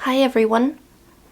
Hi everyone,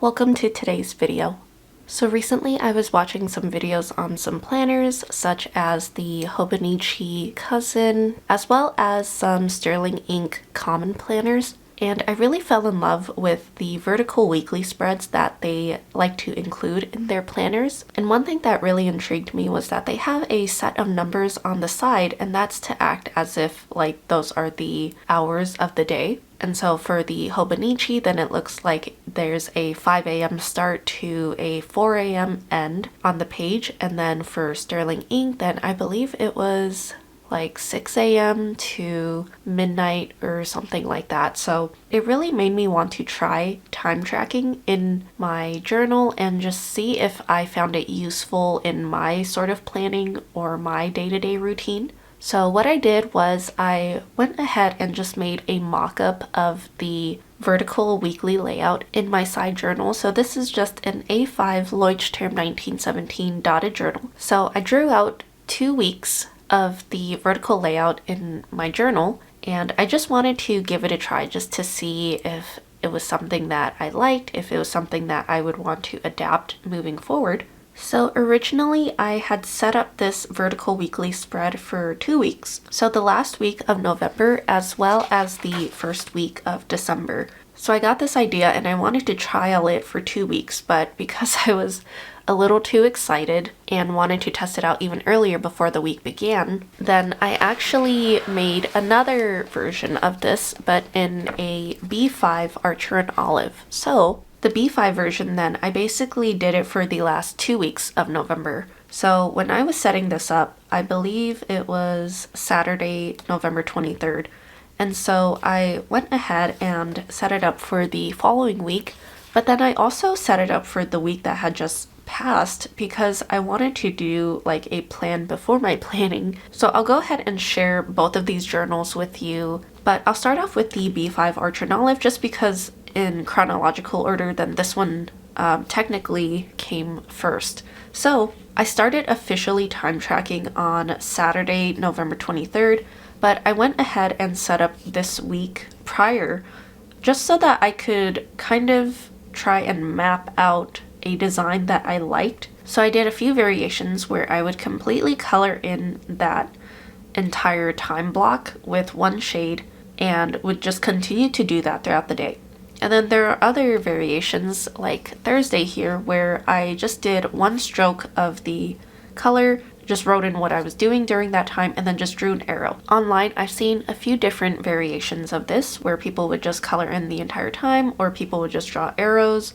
welcome to today's video. So recently I was watching some videos on some planners such as the Hobonichi Cousin as well as some Sterling Ink common planners, and I really fell in love with the vertical weekly spreads that they like to include in their planners. And one thing that really intrigued me was that they have a set of numbers on the side, and that's to act as if like those are the hours of the day. And so for the Hobonichi, then it looks like there's a 5 a.m. start to a 4 a.m. end on the page. And then for Sterling Ink, then I believe it was like 6 a.m. to midnight or something like that. So it really made me want to try time tracking in my journal and just see if I found it useful in my sort of planning or my day-to-day routine. So what I did was I went ahead and just made a mock-up of the vertical weekly layout in my side journal. So this is just an A5 Leuchtturm 1917 dotted journal. So I drew out 2 weeks of the vertical layout in my journal, and I just wanted to give it a try just to see if it was something that I liked, if it was something that I would want to adapt moving forward. So originally I had set up this vertical weekly spread for 2 weeks. So the last week of November as well as the first week of December. So I got this idea and I wanted to trial it for 2 weeks, but because I was a little too excited and wanted to test it out even earlier before the week began, then I actually made another version of this, but in a B5 Archer and Olive. So the B5 version, then I basically did it for the last 2 weeks of November. So when I was setting this up, I believe it was Saturday, November 23rd. And so I went ahead and set it up for the following week, but then I also set it up for the week that had just passed because I wanted to do like a plan before my planning. So I'll go ahead and share both of these journals with you, but I'll start off with the B5 Archer and Olive just because in chronological order, then this one technically came first. So I started officially time tracking on Saturday, November 23rd, but I went ahead and set up this week prior just so that I could kind of try and map out a design that I liked. So I did a few variations where I would completely color in that entire time block with one shade and would just continue to do that throughout the day. And then there are other variations like Thursday here where I just did one stroke of the color, just wrote in what I was doing during that time, and then just drew an arrow. Online, I've seen a few different variations of this where people would just color in the entire time or people would just draw arrows.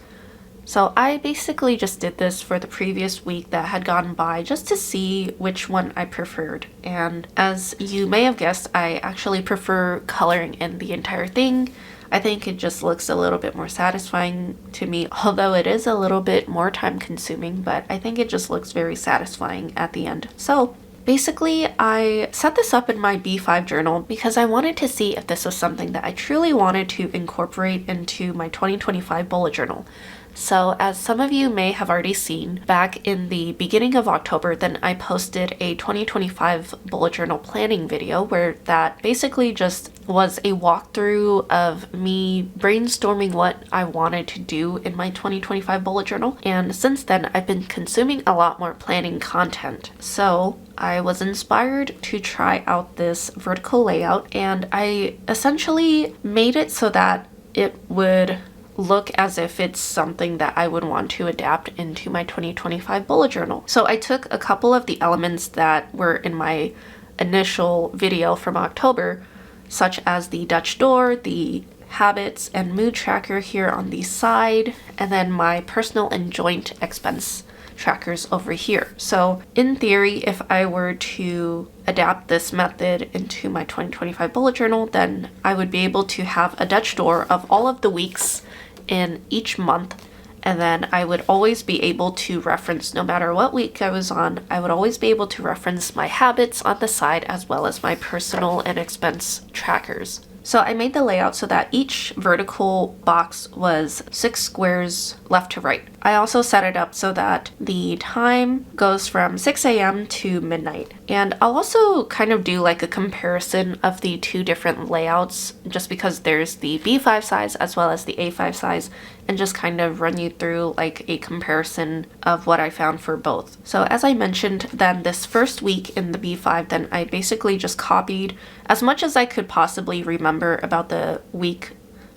So I basically just did this for the previous week that had gone by just to see which one I preferred. And as you may have guessed, I actually prefer coloring in the entire thing. I think it just looks a little bit more satisfying to me, although it is a little bit more time consuming, but I think it just looks very satisfying at the end. So basically, I set this up in my B5 journal because I wanted to see if this was something that I truly wanted to incorporate into my 2025 bullet journal. So as some of you may have already seen, back in the beginning of October, then I posted a 2025 bullet journal planning video where that basically just was a walkthrough of me brainstorming what I wanted to do in my 2025 bullet journal. And since then, I've been consuming a lot more planning content. So I was inspired to try out this vertical layout, and I essentially made it so that it would look as if it's something that I would want to adapt into my 2025 bullet journal. So I took a couple of the elements that were in my initial video from October, such as the Dutch door, the habits and mood tracker here on the side, and then my personal and joint expense trackers over here. So in theory, if I were to adapt this method into my 2025 bullet journal, then I would be able to have a Dutch door of all of the weeks in each month, and then I would always be able to reference, no matter what week I was on, I would always be able to reference my habits on the side as well as my personal and expense trackers. So I made the layout so that each vertical box was 6 squares left to right. I also set it up so that the time goes from 6 a.m. to midnight. And I'll also kind of do like a comparison of the two different layouts, just because there's the B5 size as well as the A5 size, and just kind of run you through like a comparison of what I found for both. So as I mentioned, then this first week in the B5, then I basically just copied as much as I could possibly remember about the week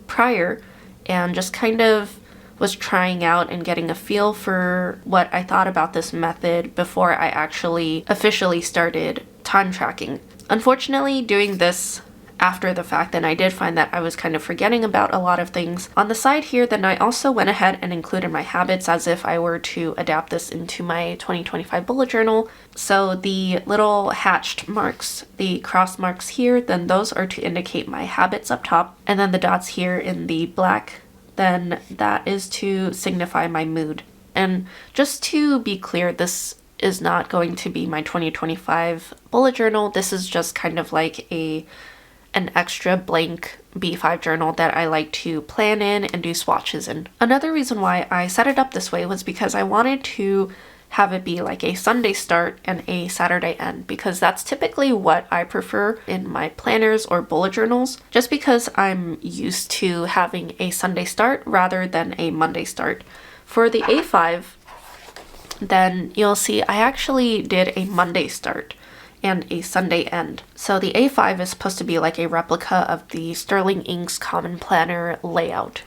prior, and just kind of was trying out and getting a feel for what I thought about this method before I actually officially started time tracking. Unfortunately, doing this after the fact, then I did find that I was kind of forgetting about a lot of things. On the side here, then I also went ahead and included my habits as if I were to adapt this into my 2025 bullet journal. So the little hatched marks, the cross marks here, then those are to indicate my habits up top. And then the dots here in the black, then that is to signify my mood. And just to be clear, this is not going to be my 2025 bullet journal. This is just kind of like an extra blank B5 journal that I like to plan in and do swatches in. Another reason why I set it up this way was because I wanted to have it be like a Sunday start and a Saturday end, because that's typically what I prefer in my planners or bullet journals, just because I'm used to having a Sunday start rather than a Monday start. For the A5, then you'll see I actually did a Monday start and a Sunday end. So the A5 is supposed to be like a replica of the Sterling Inks Common Planner layout.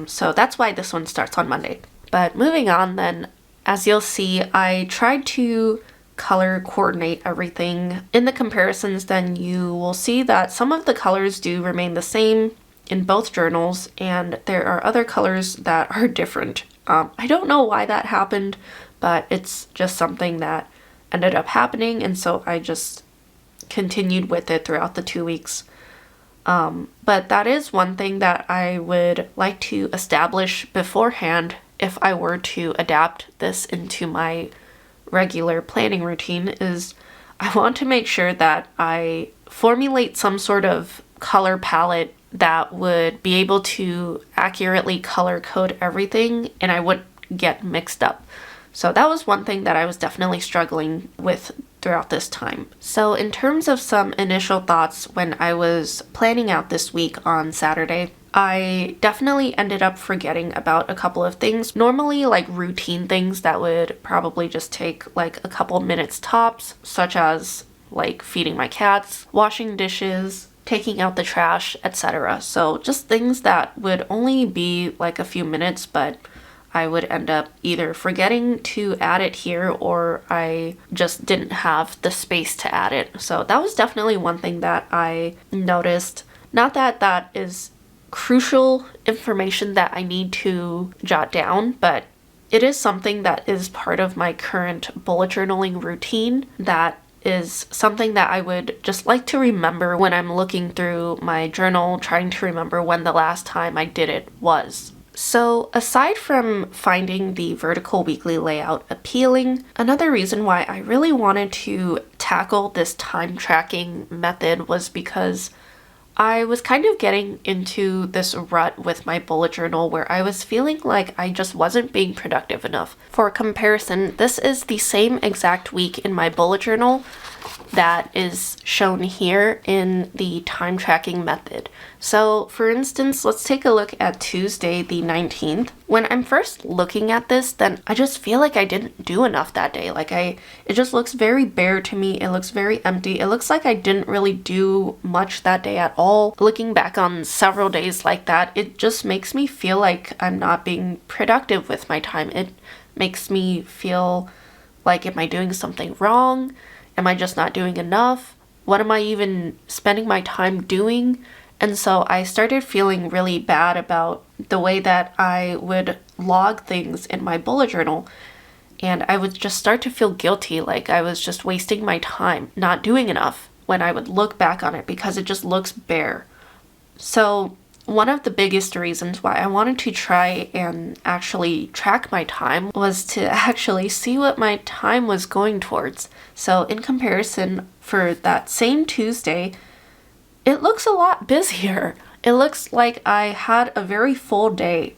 So that's why this one starts on Monday. But moving on then, as you'll see, I tried to color coordinate everything. In the comparisons, then you will see that some of the colors do remain the same in both journals, and there are other colors that are different. I don't know why that happened, but it's just something that ended up happening, and so I just continued with it throughout the 2 weeks. But that is one thing that I would like to establish beforehand if I were to adapt this into my regular planning routine, is I want to make sure that I formulate some sort of color palette that would be able to accurately color code everything and I wouldn't get mixed up. So that was one thing that I was definitely struggling with throughout this time. So in terms of some initial thoughts when I was planning out this week on Saturday, I definitely ended up forgetting about a couple of things. Normally like routine things that would probably just take like a couple minutes tops, such as like feeding my cats, washing dishes, taking out the trash, etc. So just things that would only be like a few minutes, but I would end up either forgetting to add it here or I just didn't have the space to add it. So that was definitely one thing that I noticed. Not that that is crucial information that I need to jot down, but it is something that is part of my current bullet journaling routine that is something that I would just like to remember when I'm looking through my journal, trying to remember when the last time I did it was. So aside from finding the vertical weekly layout appealing, another reason why I really wanted to tackle this time tracking method was because I was kind of getting into this rut with my bullet journal where I was feeling like I just wasn't being productive enough. For comparison, this is the same exact week in my bullet journal that is shown here in the time tracking method. So for instance, let's take a look at Tuesday the 19th. When I'm first looking at this, then I just feel like I didn't do enough that day. It just looks very bare to me. It looks very empty. It looks like I didn't really do much that day at all. Looking back on several days like that, it just makes me feel like I'm not being productive with my time. It makes me feel like, am I doing something wrong? Am I just not doing enough? What am I even spending my time doing? And so I started feeling really bad about the way that I would log things in my bullet journal. And I would just start to feel guilty, like I was just wasting my time, not doing enough when I would look back on it because it just looks bare. So one of the biggest reasons why I wanted to try and actually track my time was to actually see what my time was going towards. So in comparison, for that same Tuesday, it looks a lot busier. It looks like I had a very full day.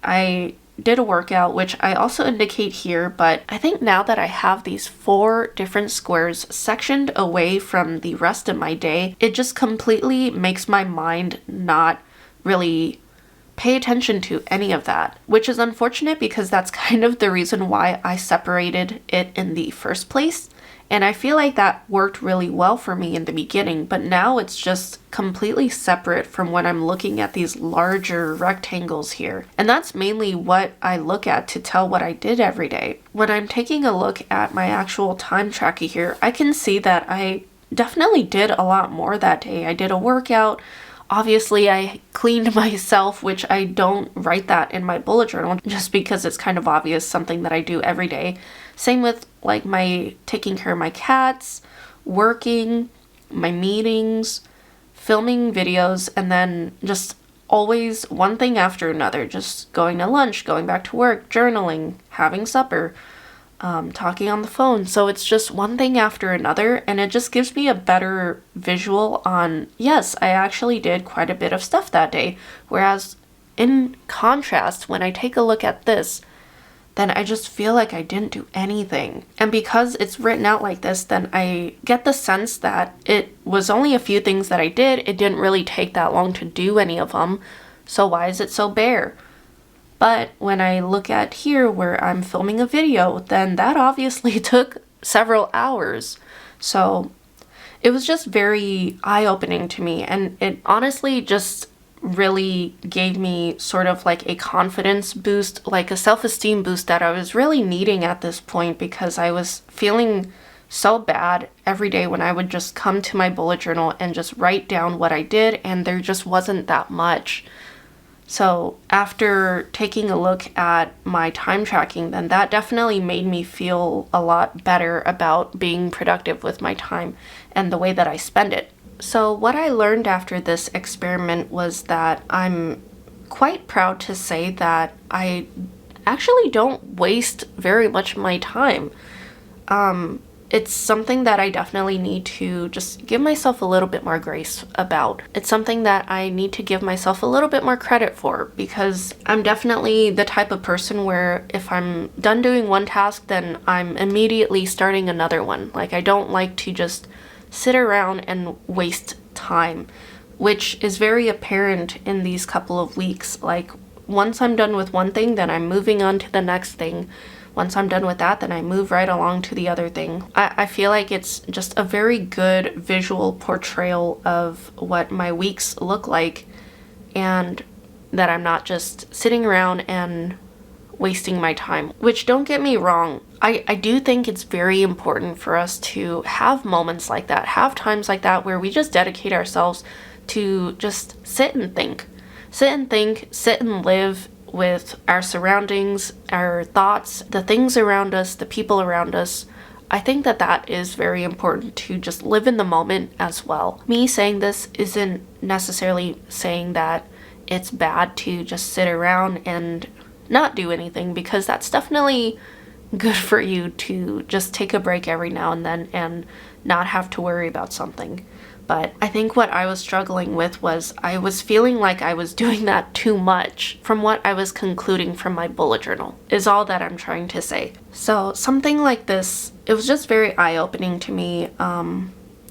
I did a workout, which I also indicate here, but I think now that I have these 4 different squares sectioned away from the rest of my day, it just completely makes my mind not really pay attention to any of that, which is unfortunate because that's kind of the reason why I separated it in the first place. And I feel like that worked really well for me in the beginning, but now it's just completely separate from when I'm looking at these larger rectangles here. And that's mainly what I look at to tell what I did every day. When I'm taking a look at my actual time tracker here, I can see that I definitely did a lot more that day. I did a workout. Obviously, I cleaned myself, which I don't write that in my bullet journal just because it's kind of obvious, something that I do every day. Same with like my taking care of my cats, working, my meetings, filming videos, and then just always one thing after another, just going to lunch, going back to work, journaling, having supper, talking on the phone. So it's just one thing after another, and it just gives me a better visual on, yes, I actually did quite a bit of stuff that day. Whereas in contrast, when I take a look at this, then I just feel like I didn't do anything. And because it's written out like this, then I get the sense that it was only a few things that I did. It didn't really take that long to do any of them. So why is it so bare? But when I look at here where I'm filming a video, then that obviously took several hours. So it was just very eye-opening to me, and it honestly just really gave me sort of like a confidence boost, like a self-esteem boost that I was really needing at this point, because I was feeling so bad every day when I would just come to my bullet journal and just write down what I did, and there just wasn't that much. So after taking a look at my time tracking, then that definitely made me feel a lot better about being productive with my time and the way that I spend it. So what I learned after this experiment was that I'm quite proud to say that I actually don't waste very much of my time. It's something that I definitely need to just give myself a little bit more grace about. It's something that I need to give myself a little bit more credit for, because I'm definitely the type of person where if I'm done doing one task, then I'm immediately starting another one. Like, I don't like to just sit around and waste time, which is very apparent in these couple of weeks. Like, once I'm done with one thing, then I'm moving on to the next thing. Once I'm done with that, then I move right along to the other thing. I feel like it's just a very good visual portrayal of what my weeks look like, and that I'm not just sitting around and wasting my time. Which, don't get me wrong, I do think it's very important for us to have moments like that, have times like that where we just dedicate ourselves to just sit and think. Sit and live with our surroundings, our thoughts, the things around us, the people around us. I think that that is very important, to just live in the moment as well. Me saying this isn't necessarily saying that it's bad to just sit around and not do anything, because that's definitely good for you to just take a break every now and then and not have to worry about something. But I think what I was struggling with was I was feeling like I was doing that too much from what I was concluding from my bullet journal, is all that I'm trying to say. So something like this, it was just very eye-opening to me.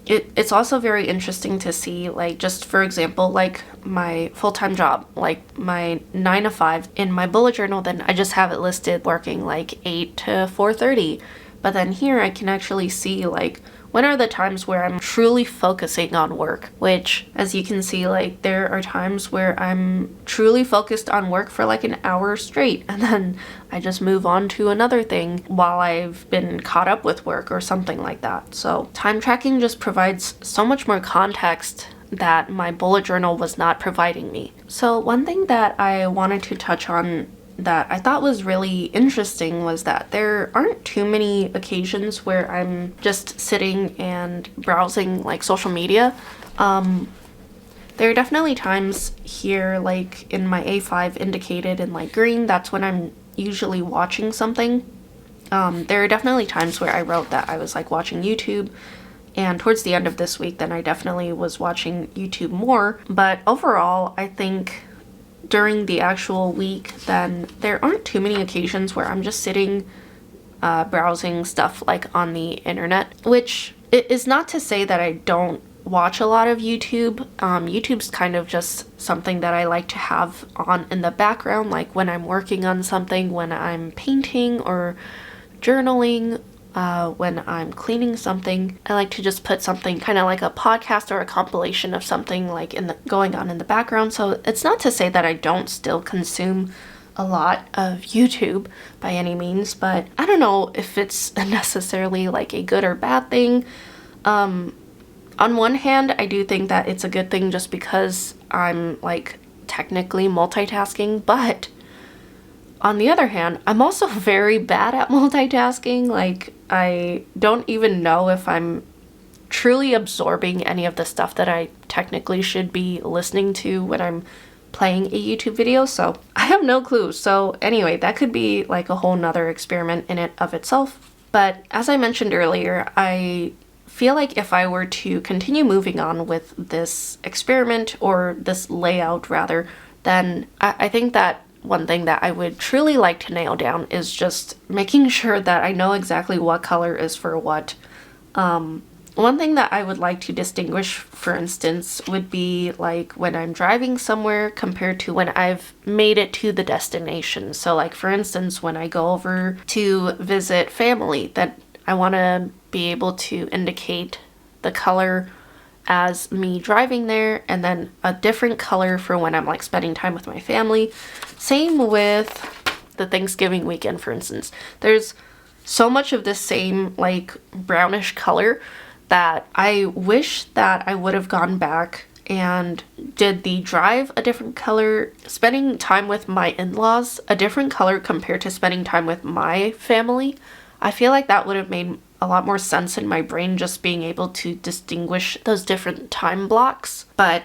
It's also very interesting to see, like, just for example, like my full-time job, like my 9 to 5 in my bullet journal, then I just have it listed working like 8 to 4:30. But then here I can actually see, like, when are the times where I'm truly focusing on work, which, as you can see, like, there are times where I'm truly focused on work for like an hour straight, and then I just move on to another thing while I've been caught up with work or something like that. So time tracking just provides so much more context that my bullet journal was not providing me. So one thing that I wanted to touch on that I thought was really interesting was that there aren't too many occasions where I'm just sitting and browsing like social media. There are definitely times here, like in my A5 indicated in like green, that's when I'm usually watching something. There are definitely times where I wrote that I was like watching YouTube, And towards the end of this week, then I definitely was watching YouTube more. But overall, I think during the actual week, then there aren't too many occasions where I'm just sitting browsing stuff like on the internet, which is not to say that I don't watch a lot of YouTube. YouTube's kind of just something that I like to have on in the background, like when I'm working on something, when I'm painting or journaling, when I'm cleaning something. I like to just put something kind of like a podcast or a compilation of something like going on in the background. So it's not to say that I don't still consume a lot of YouTube by any means, but I don't know if it's necessarily like a good or bad thing. On one hand, I do think that it's a good thing just because I'm like technically multitasking, but on the other hand, I'm also very bad at multitasking. Like, I don't even know if I'm truly absorbing any of the stuff that I technically should be listening to when I'm playing a YouTube video, so I have no clue. So anyway, that could be like a whole nother experiment in it of itself. But as I mentioned earlier, I feel like if I were to continue moving on with this experiment, or this layout rather, then I think that one thing that I would truly like to nail down is just making sure that I know exactly what color is for what. One thing that I would like to distinguish, for instance, would be like when I'm driving somewhere compared to when I've made it to the destination. So like, for instance, when I go over to visit family, that I want to be able to indicate the color as me driving there, and then a different color for when I'm like spending time with my family. Same with the Thanksgiving weekend, for instance. There's so much of the same like brownish color that I wish that I would have gone back and did the drive a different color, spending time with my in-laws a different color compared to spending time with my family. I feel like that would have made a lot more sense in my brain, just being able to distinguish those different time blocks. But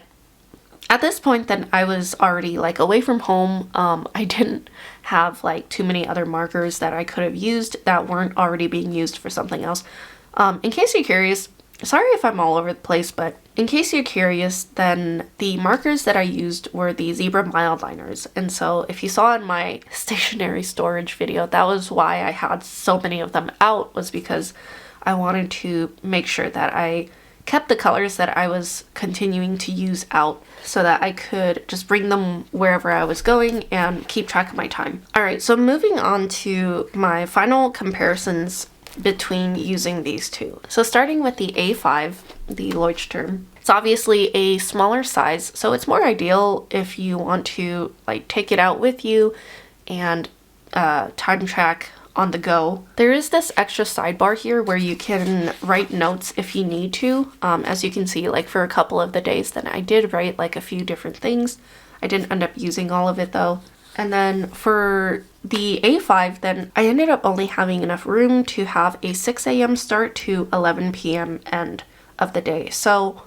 at this point, then I was already like away from home. I didn't have like too many other markers that I could have used that weren't already being used for something else. In case you're curious, sorry if I'm all over the place, but in case you're curious, then the markers that I used were the zebra mild liners. And so if you saw in my stationery storage video, that was why I had so many of them out, was because I wanted to make sure that I kept the colors that I was continuing to use out so that I could just bring them wherever I was going and keep track of my time. Alright, so moving on to my final comparisons between using these two. So starting with the A5, the Leuchtturm, it's obviously a smaller size, so it's more ideal if you want to like take it out with you and time track on the go. There is this extra sidebar here where you can write notes if you need to. As you can see, like for a couple of the days, then I did write like a few different things. I didn't end up using all of it though. And then for the A5, then I ended up only having enough room to have a 6 a.m. start to 11 p.m. end of the day. So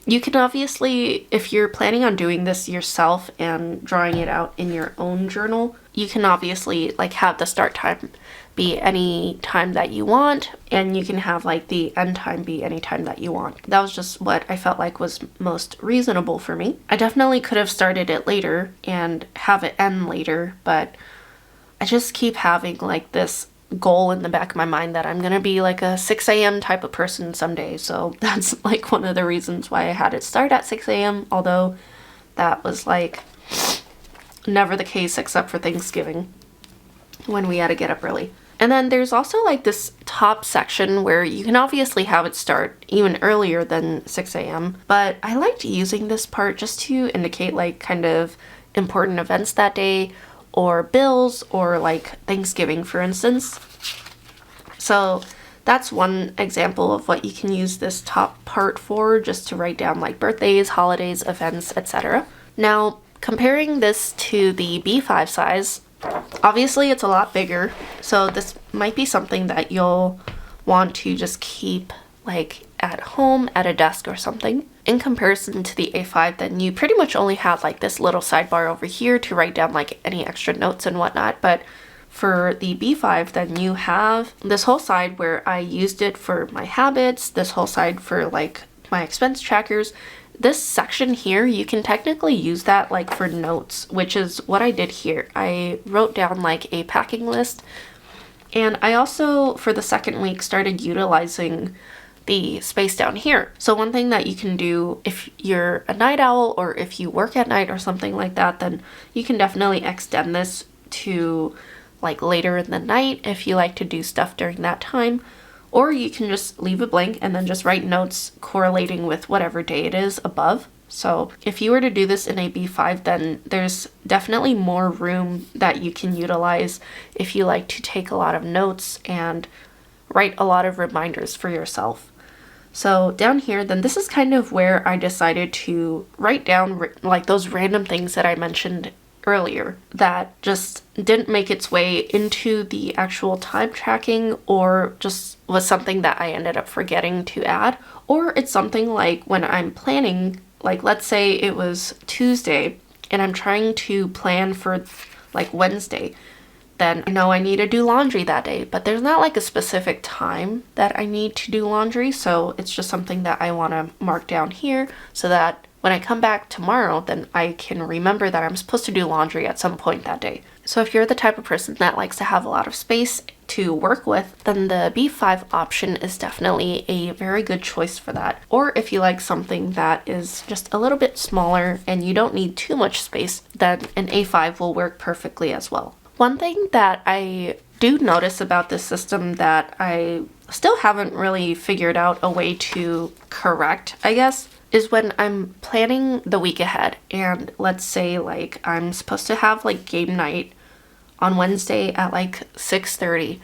you can obviously, if you're planning on doing this yourself and drawing it out in your own journal, you can obviously like have the start time be any time that you want, and you can have like the end time be any time that you want. That was just what I felt like was most reasonable for me. I definitely could have started it later and have it end later, but I just keep having like this goal in the back of my mind that I'm gonna be like a 6 a.m. type of person someday. So that's like one of the reasons why I had it start at 6 a.m. although that was like never the case except for Thanksgiving when we had to get up early. And then there's also like this top section where you can obviously have it start even earlier than 6 a.m. But I liked using this part just to indicate like kind of important events that day, or bills, or like Thanksgiving, for instance. So that's one example of what you can use this top part for, just to write down like birthdays, holidays, events, etc. Now, comparing this to the B5 size, obviously it's a lot bigger, so this might be something that you'll want to just keep like at home at a desk or something. In comparison to the A5, then you pretty much only have like this little sidebar over here to write down like any extra notes and whatnot, but For the B5, then you have this whole side where I used it for my habits, this whole side for like my expense trackers. This section here, you can technically use that like for notes, which is what I did here. I wrote down like a packing list, and I also, for the second week, started utilizing the space down here. So one thing that you can do if you're a night owl or if you work at night or something like that, then you can definitely extend this to like later in the night if you like to do stuff during that time. Or you can just leave it blank and then just write notes correlating with whatever day it is above. So if you were to do this in a B5, then there's definitely more room that you can utilize if you like to take a lot of notes and write a lot of reminders for yourself. So down here, then this is kind of where I decided to write down like those random things that I mentioned earlier that just didn't make its way into the actual time tracking, or just was something that I ended up forgetting to add. Or it's something like when I'm planning, like let's say it was Tuesday and I'm trying to plan for like Wednesday, then I know I need to do laundry that day, but there's not like a specific time that I need to do laundry, so it's just something that I want to mark down here so that when I come back tomorrow, then I can remember that I'm supposed to do laundry at some point that day. So if you're the type of person that likes to have a lot of space to work with, then the B5 option is definitely a very good choice for that. Or if you like something that is just a little bit smaller and you don't need too much space, then an A5 will work perfectly as well. One thing that I do notice about this system that I still haven't really figured out a way to correct, I guess, is when I'm planning the week ahead, and let's say like I'm supposed to have like game night on Wednesday at like 6:30,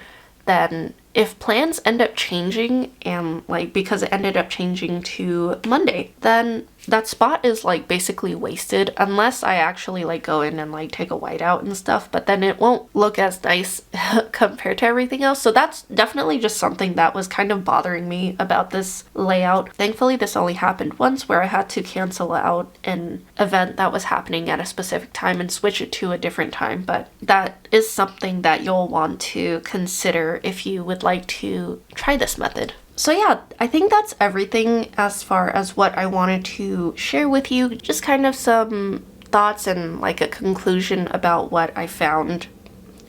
then if plans end up changing, and like because it ended up changing to Monday, then that spot is like basically wasted unless I actually like go in and like take a whiteout and stuff, but then it won't look as nice compared to everything else. So that's definitely just something that was kind of bothering me about this layout. Thankfully, this only happened once where I had to cancel out an event that was happening at a specific time and switch it to a different time, but that is something that you'll want to consider if you would like to try this method. So yeah, I think that's everything as far as what I wanted to share with you. Just kind of some thoughts and like a conclusion about what I found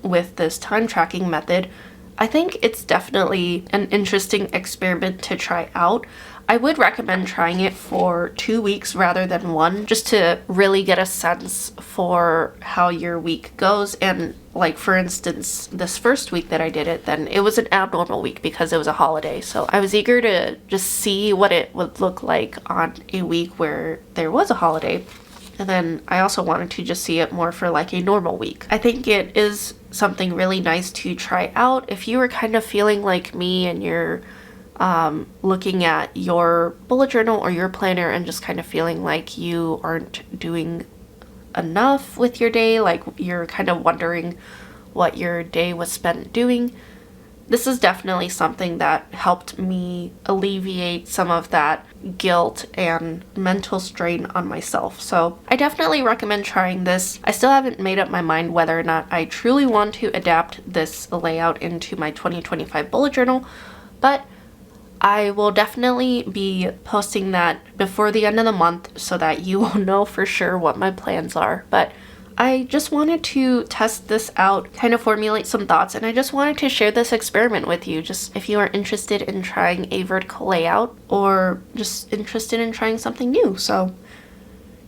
with this time tracking method. I think it's definitely an interesting experiment to try out. I would recommend trying it for 2 weeks rather than one, just to really get a sense for how your week goes. And like for instance, this first week that I did it, then it was an abnormal week because it was a holiday. So I was eager to just see what it would look like on a week where there was a holiday. And then I also wanted to just see it more for like a normal week. I think it is something really nice to try out if you were kind of feeling like me and you're looking at your bullet journal or your planner and just kind of feeling like you aren't doing enough with your day, like you're kind of wondering what your day was spent doing. This is definitely something that helped me alleviate some of that guilt and mental strain on myself. So I definitely recommend trying this. I still haven't made up my mind whether or not I truly want to adapt this layout into my 2025 bullet journal, but I will definitely be posting that before the end of the month so that you will know for sure what my plans are. But I just wanted to test this out, kind of formulate some thoughts, and I just wanted to share this experiment with you, just if you are interested in trying a vertical layout or just interested in trying something new. So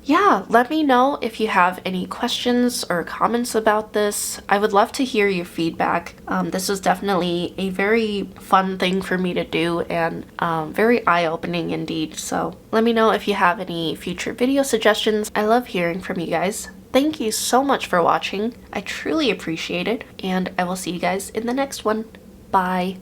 yeah, let me know if you have any questions or comments about this. I would love to hear your feedback. This was definitely a very fun thing for me to do and very eye-opening indeed. So let me know if you have any future video suggestions. I love hearing from you guys. Thank you so much for watching. I truly appreciate it, and I will see you guys in the next one. Bye.